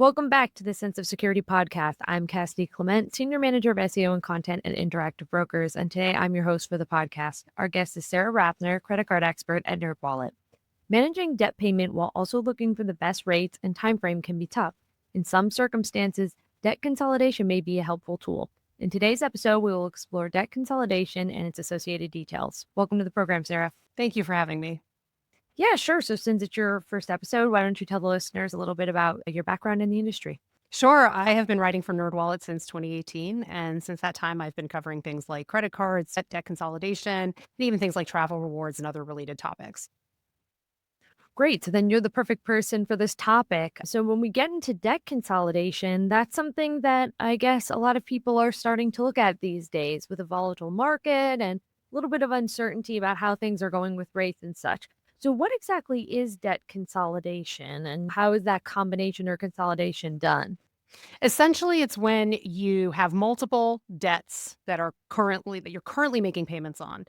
Welcome back to the Sense of Security podcast. I'm Cassidy Clement, Senior Manager of SEO and Content at Interactive Brokers, and today I'm your host for the podcast. Our guest is Sara Rathner, credit card expert at NerdWallet. Managing debt payment while also looking for the best rates and time frame can be tough. In some circumstances, debt consolidation may be a helpful tool. In today's episode, we will explore debt consolidation and its associated details. Welcome to the program, Sara. Thank you for having me. Yeah, sure. So since it's your first episode, why don't you tell the listeners a little bit about your background in the industry? Sure, I have been writing for NerdWallet since 2018. And since that time, I've been covering things like credit cards, debt consolidation, and even things like travel rewards and other related topics. Great. So then you're the perfect person for this topic. So when we get into debt consolidation, that's something that I guess a lot of people are starting to look at these days with a volatile market and a little bit of uncertainty about how things are going with rates and such. So what exactly is debt consolidation and how is that combination or consolidation done? Essentially, it's when you have multiple debts that you're currently making payments on,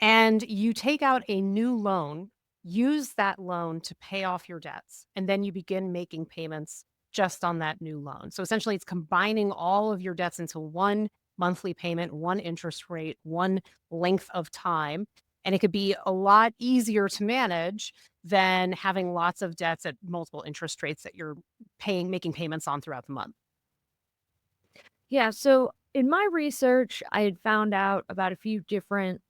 and you take out a new loan, use that loan to pay off your debts, and then you begin making payments just on that new loan. So essentially, it's combining all of your debts into one monthly payment, one interest rate, one length of time. And it could be a lot easier to manage than having lots of debts at multiple interest rates that you're making payments on throughout the month. Yeah, so in my research, I had found out about a few different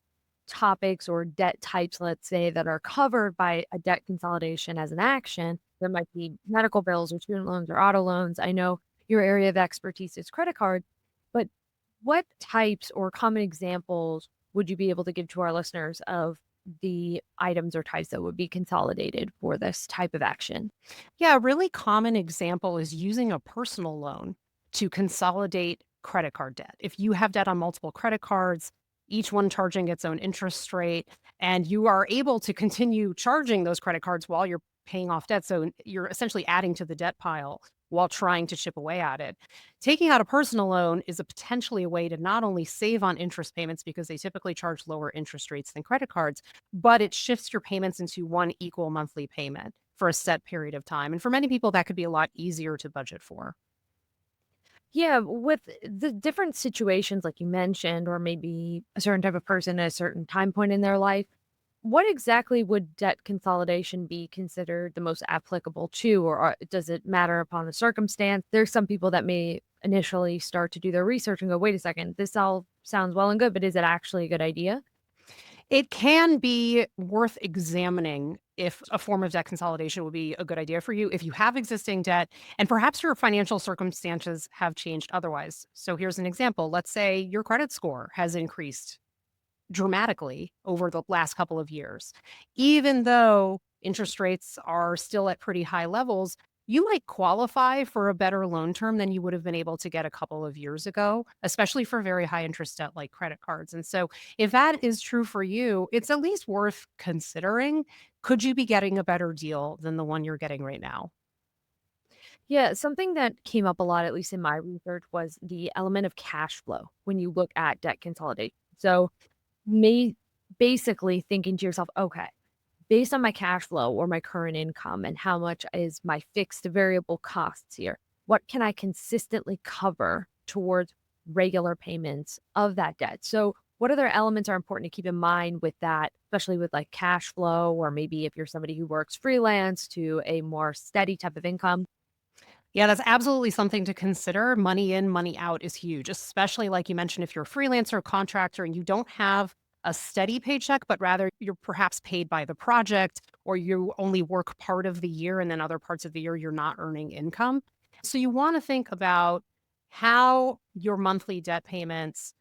topics or debt types, let's say, that are covered by a debt consolidation as an action. There might be medical bills or student loans or auto loans. I know your area of expertise is credit card, but what types or common examples would you be able to give to our listeners of the items or types that would be consolidated for this type of action? Yeah, a really common example is using a personal loan to consolidate credit card debt. If you have debt on multiple credit cards, each one charging its own interest rate, and you are able to continue charging those credit cards while you're paying off debt. So you're essentially adding to the debt pile while trying to chip away at it. Taking out a personal loan is potentially a way to not only save on interest payments because they typically charge lower interest rates than credit cards, but it shifts your payments into one equal monthly payment for a set period of time. And for many people, that could be a lot easier to budget for. Yeah, with the different situations like you mentioned, or maybe a certain type of person at a certain time point in their life, what exactly would debt consolidation be considered the most applicable to, or does it matter upon the circumstance? There's some people that may initially start to do their research and go, wait a second, this all sounds well and good, but is it actually a good idea? It can be worth examining if a form of debt consolidation would be a good idea for you if you have existing debt and perhaps your financial circumstances have changed otherwise. So here's an example. Let's say your credit score has increased dramatically over the last couple of years. Even though interest rates are still at pretty high levels, you might qualify for a better loan term than you would have been able to get a couple of years ago, especially for very high interest debt like credit cards. And so, if that is true for you, it's at least worth considering. Could you be getting a better deal than the one you're getting right now? Yeah, something that came up a lot, at least in my research, was the element of cash flow when you look at debt consolidation. So, may basically thinking to yourself, okay, based on my cash flow or my current income and how much is my fixed variable costs here, what can I consistently cover towards regular payments of that debt? So, what other elements are important to keep in mind with that, especially with like cash flow, or maybe if you're somebody who works freelance to a more steady type of income? Yeah, that's absolutely something to consider. Money in, money out is huge, especially like you mentioned, if you're a freelancer, contractor, and you don't have a steady paycheck, but rather you're perhaps paid by the project, or you only work part of the year and then other parts of the year you're not earning income. So you want to think about how your monthly debt payments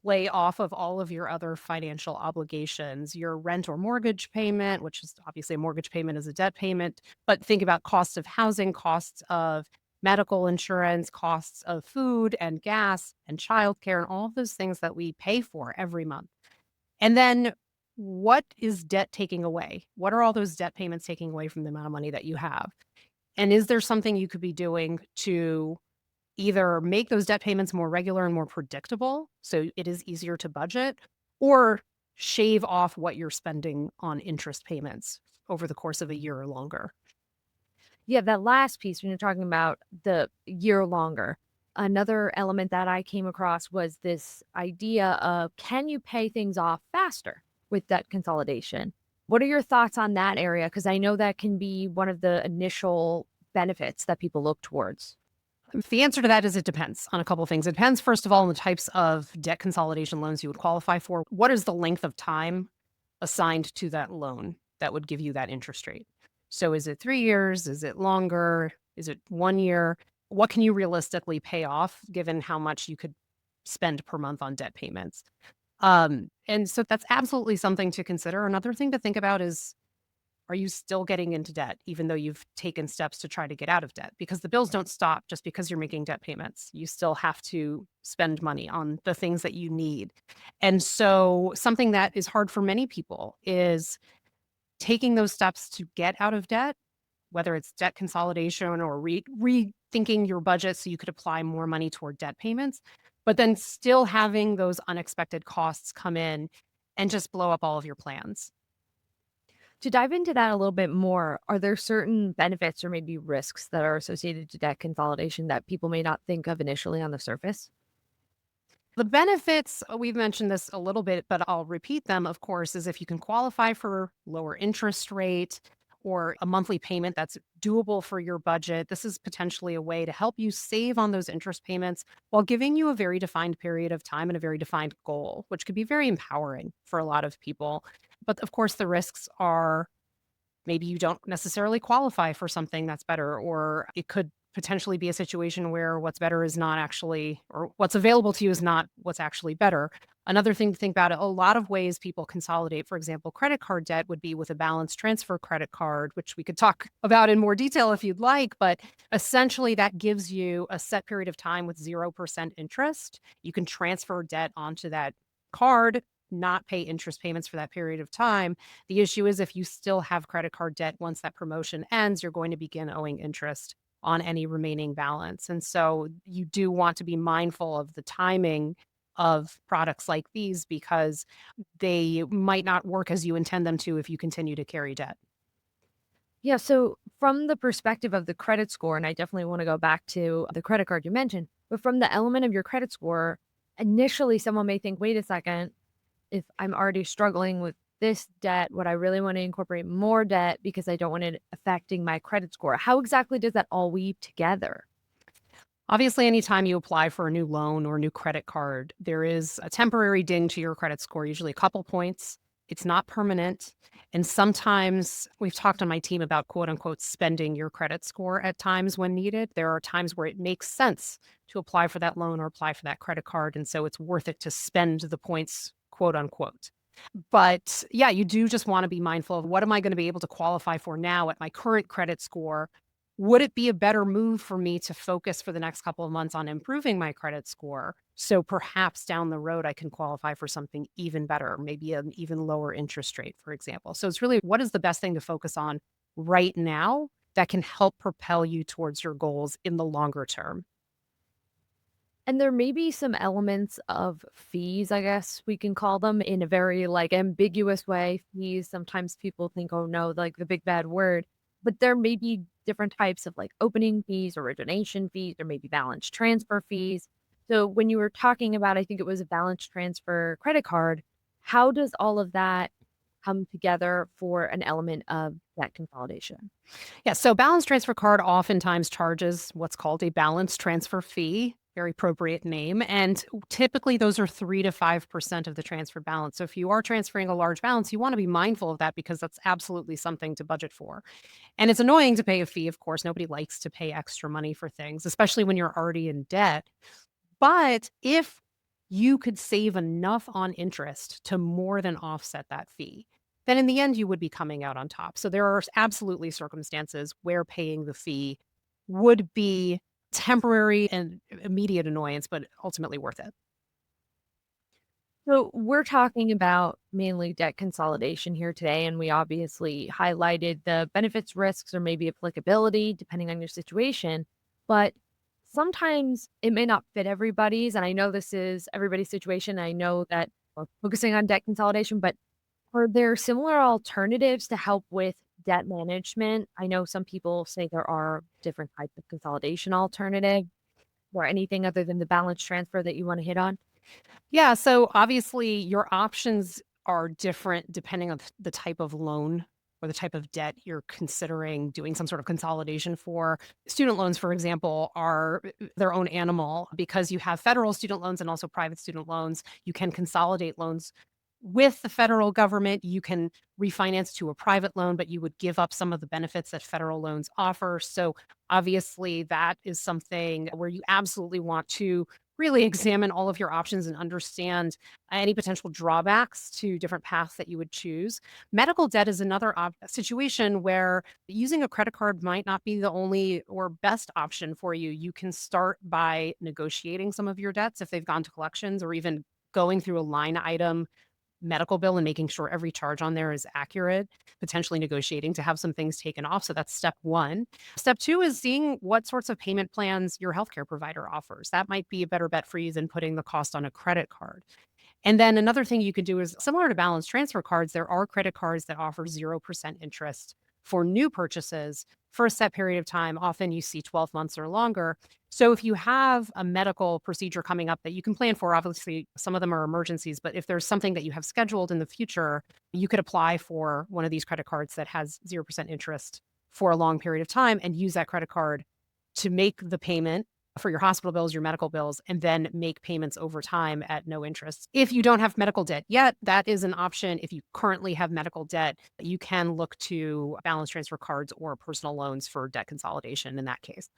play off of all of your other financial obligations, your rent or mortgage payment, which is obviously a mortgage payment is a debt payment, but think about costs of housing, costs of medical insurance, costs of food and gas and childcare, and all of those things that we pay for every month. And then what is debt taking away? What are all those debt payments taking away from the amount of money that you have? And is there something you could be doing to either make those debt payments more regular and more predictable so it is easier to budget, or shave off what you're spending on interest payments over the course of a year or longer? Yeah, that last piece when you're talking about the year longer, another element that I came across was this idea of can you pay things off faster with debt consolidation? What are your thoughts on that area? Because I know that can be one of the initial benefits that people look towards. The answer to that is it depends on a couple of things. It depends, first of all, on the types of debt consolidation loans you would qualify for. What is the length of time assigned to that loan that would give you that interest rate? So is it 3 years? Is it longer? Is it 1 year? What can you realistically pay off given how much you could spend per month on debt payments? And so that's absolutely something to consider. Another thing to think about is, are you still getting into debt even though you've taken steps to try to get out of debt? Because the bills don't stop just because you're making debt payments. You still have to spend money on the things that you need. And so something that is hard for many people is taking those steps to get out of debt, whether it's debt consolidation or rethinking your budget so you could apply more money toward debt payments, but then still having those unexpected costs come in and just blow up all of your plans. To dive into that a little bit more, are there certain benefits or maybe risks that are associated to debt consolidation that people may not think of initially on the surface? The benefits, we've mentioned this a little bit, but I'll repeat them, of course, is if you can qualify for lower interest rate or a monthly payment that's doable for your budget. This is potentially a way to help you save on those interest payments while giving you a very defined period of time and a very defined goal, which could be very empowering for a lot of people. But of course, the risks are maybe you don't necessarily qualify for something that's better, or it could potentially be a situation where what's better is not actually, or what's available to you is not what's actually better. Another thing to think about, a lot of ways people consolidate, for example, credit card debt would be with a balance transfer credit card, which we could talk about in more detail if you'd like. But essentially, that gives you a set period of time with 0% interest. You can transfer debt onto that card, not pay interest payments for that period of time. The issue is if you still have credit card debt once that promotion ends, you're going to begin owing interest on any remaining balance. And so you do want to be mindful of the timing of products like these because they might not work as you intend them to if you continue to carry debt. Yeah, so from the perspective of the credit score, and I definitely want to go back to the credit card you mentioned, but from the element of your credit score, initially someone may think, wait a second, if I'm already struggling with this debt, would I really want to incorporate more debt because I don't want it affecting my credit score? How exactly does that all weave together? Obviously, anytime you apply for a new loan or a new credit card, there is a temporary ding to your credit score, usually a couple points. It's not permanent. And sometimes we've talked on my team about quote unquote spending your credit score at times when needed. There are times where it makes sense to apply for that loan or apply for that credit card. And so it's worth it to spend the points, quote unquote. But yeah, you do just want to be mindful of what am I going to be able to qualify for now at my current credit score? Would it be a better move for me to focus for the next couple of months on improving my credit score? So perhaps down the road, I can qualify for something even better, maybe an even lower interest rate, for example. So it's really what is the best thing to focus on right now that can help propel you towards your goals in the longer term? And there may be some elements of fees, I guess we can call them, in a very like ambiguous way. Fees, sometimes people think, oh no, like the big bad word. But there may be different types of like opening fees, origination fees, or maybe balance transfer fees. So when you were talking about, I think it was a balance transfer credit card, how does all of that come together for an element of debt consolidation? Yeah, so balance transfer card oftentimes charges what's called a balance transfer fee, very appropriate name. And typically those are 3 to 5% of the transfer balance. So if you are transferring a large balance, you want to be mindful of that because that's absolutely something to budget for. And it's annoying to pay a fee, of course. Nobody likes to pay extra money for things, especially when you're already in debt. But if you could save enough on interest to more than offset that fee, then in the end, you would be coming out on top. So there are absolutely circumstances where paying the fee would be temporary and immediate annoyance, but ultimately worth it. So we're talking about mainly debt consolidation here today, and we obviously highlighted the benefits, risks, or maybe applicability depending on your situation. But sometimes it may not fit everybody's. And I know this is everybody's situation. I know that we're focusing on debt consolidation, but are there similar alternatives to help with debt management, I know some people say there are different types of consolidation alternative or anything other than the balance transfer that you want to hit on. Yeah, so obviously your options are different depending on the type of loan or the type of debt you're considering doing some sort of consolidation for. Student loans, for example, are their own animal because you have federal student loans and also private student loans. You can consolidate loans with the federal government. You can refinance to a private loan, but you would give up some of the benefits that federal loans offer. So obviously that is something where you absolutely want to really examine all of your options and understand any potential drawbacks to different paths that you would choose. Medical debt is another situation where using a credit card might not be the only or best option for you. You can start by negotiating some of your debts if they've gone to collections, or even going through a line item medical bill and making sure every charge on there is accurate, potentially negotiating to have some things taken off. So that's step one. Step two is seeing what sorts of payment plans your healthcare provider offers. That might be a better bet for you than putting the cost on a credit card. And then another thing you could do is similar to balance transfer cards, there are credit cards that offer 0% interest for new purchases for a set period of time. Often you see 12 months or longer. So if you have a medical procedure coming up that you can plan for, obviously some of them are emergencies, but if there's something that you have scheduled in the future, you could apply for one of these credit cards that has 0% interest for a long period of time and use that credit card to make the payment for your hospital bills, your medical bills, and then make payments over time at no interest. If you don't have medical debt yet, that is an option. If you currently have medical debt, you can look to balance transfer cards or personal loans for debt consolidation in that case.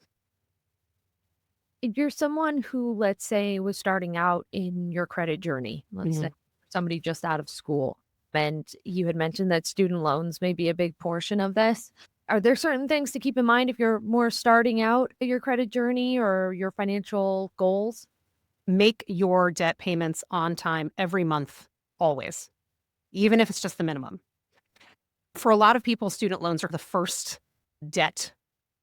If you're someone who, let's say, was starting out in your credit journey, let's say Mhm. somebody just out of school, and you had mentioned that student loans may be a big portion of this. Are there certain things to keep in mind if you're more starting out your credit journey or your financial goals? Make your debt payments on time every month, always, even if it's just the minimum. For a lot of people, student loans are the first debt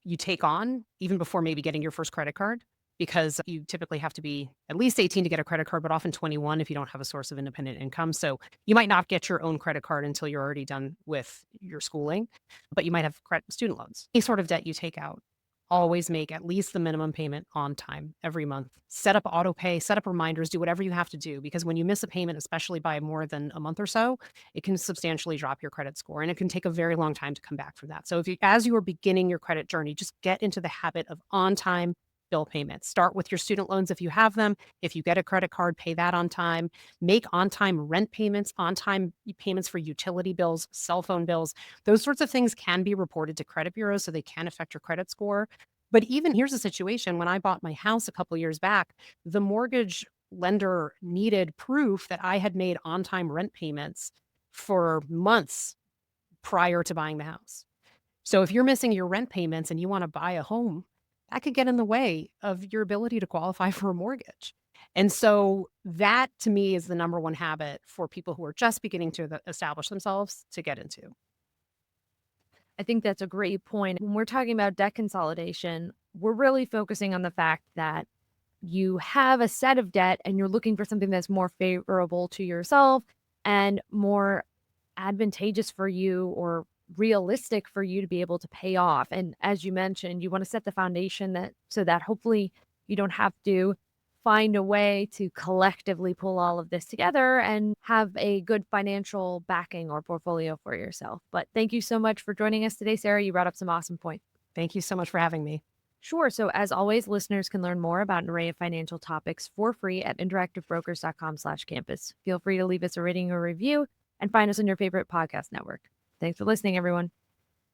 you take on even before maybe getting your first credit card, because you typically have to be at least 18 to get a credit card, but often 21 if you don't have a source of independent income. So you might not get your own credit card until you're already done with your schooling, but you might have student loans. Any sort of debt you take out, always make at least the minimum payment on time every month. Set up auto pay, set up reminders, do whatever you have to do, because when you miss a payment, especially by more than a month or so, it can substantially drop your credit score, and it can take a very long time to come back from that. So if you, as you are beginning your credit journey, just get into the habit of on time bill payments. Start with your student loans if you have them. If you get a credit card, pay that on time. Make on time rent payments, on time payments for utility bills, cell phone bills. Those sorts of things can be reported to credit bureaus, so they can affect your credit score. But even here's a situation: when I bought my house a couple years back, the mortgage lender needed proof that I had made on time rent payments for months prior to buying the house. So if you're missing your rent payments and you want to buy a home, that could get in the way of your ability to qualify for a mortgage. And so that to me is the number one habit for people who are just beginning to establish themselves to get into. I think that's a great point. When we're talking about debt consolidation, we're really focusing on the fact that you have a set of debt and you're looking for something that's more favorable to yourself and more advantageous for you or realistic for you to be able to pay off. And as you mentioned, you want to set the foundation that so that hopefully you don't have to find a way to collectively pull all of this together and have a good financial backing or portfolio for yourself. But thank you so much for joining us today, Sarah. You brought up some awesome points. Thank you so much for having me. Sure. So as always, listeners can learn more about an array of financial topics for free at interactivebrokers.com/campus. Feel free to leave us a rating or review and find us on your favorite podcast network. Thanks for listening, everyone.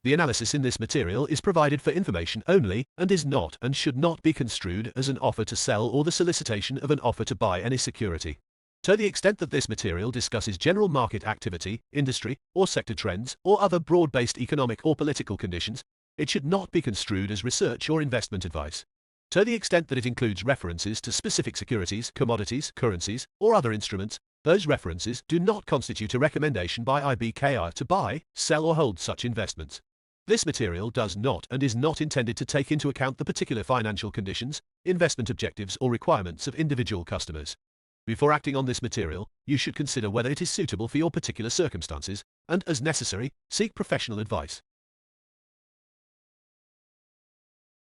The analysis in this material is provided for information only and is not and should not be construed as an offer to sell or the solicitation of an offer to buy any security. To the extent that this material discusses general market activity, industry, or sector trends, or other broad-based economic or political conditions, it should not be construed as research or investment advice. To the extent that it includes references to specific securities, commodities, currencies, or other instruments, those references do not constitute a recommendation by IBKR to buy, sell, or hold such investments. This material does not and is not intended to take into account the particular financial conditions, investment objectives, or requirements of individual customers. Before acting on this material, you should consider whether it is suitable for your particular circumstances and, as necessary, seek professional advice.